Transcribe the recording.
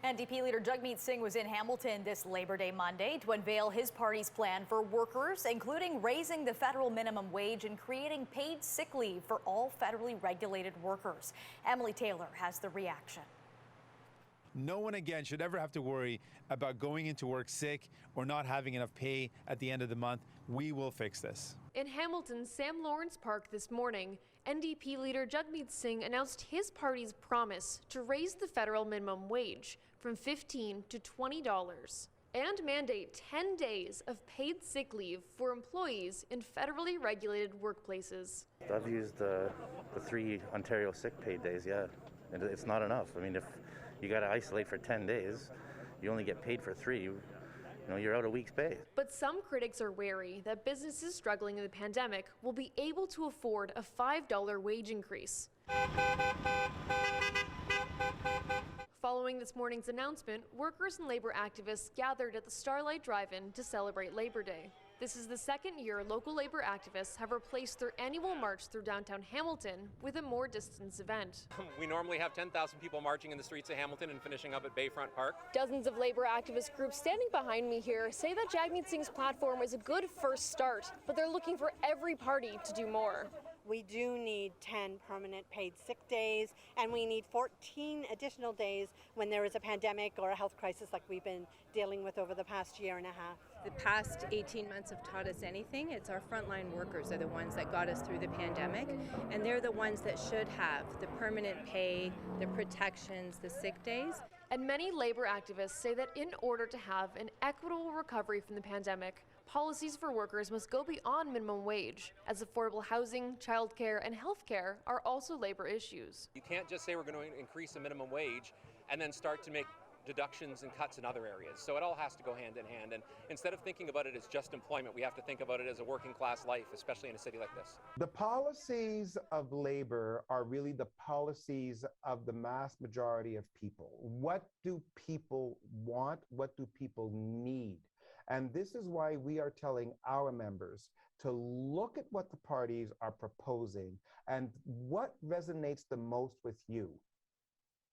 NDP leader Jagmeet Singh was in Hamilton this Labor Day Monday to unveil his party's plan for workers, including raising the federal minimum wage and creating paid sick leave for all federally regulated workers. Emily Tayler has the reaction. No one again should ever have to worry about going into work sick or not having enough pay at the end of the month. We will fix this. In Hamilton's Sam Lawrence Park this morning, NDP leader Jagmeet Singh announced his party's promise to raise the federal minimum wage from $15 to $20 and mandate 10 days of paid sick leave for employees in federally regulated workplaces. I've used the 3 Ontario sick pay days, yeah, and it's not enough. I mean, if you got to isolate for 10 days, you only get paid for 3, you're out a week's pay. But some critics are wary that businesses struggling in the pandemic will be able to afford a $5 wage increase. Following this morning's announcement, workers and labor activists gathered at the Starlight Drive-In to celebrate Labor Day. This is the second year local labor activists have replaced their annual march through downtown Hamilton with a more distance event. We normally have 10,000 people marching in the streets of Hamilton and finishing up at Bayfront Park. Dozens of labor activist groups standing behind me here say that Jagmeet Singh's platform is a good first start, but they're looking for every party to do more. We do need 10 permanent paid sick days, and we need 14 additional days when there is a pandemic or a health crisis like we've been dealing with over the past year and a half. The past 18 months have taught us anything. It's our frontline workers are the ones that got us through the pandemic, and they're the ones that should have the permanent pay, the protections, the sick days. And many labor activists say that in order to have an equitable recovery from the pandemic, policies for workers must go beyond minimum wage, as affordable housing, childcare, and healthcare are also labor issues. You can't just say we're going to increase the minimum wage and then start to make deductions and cuts in other areas. So it all has to go hand in hand. And instead of thinking about it as just employment, we have to think about it as a working class life, especially in a city like this. The policies of labor are really the policies of the mass majority of people. What do people want? What do people need? And this is why we are telling our members to look at what the parties are proposing and what resonates the most with you.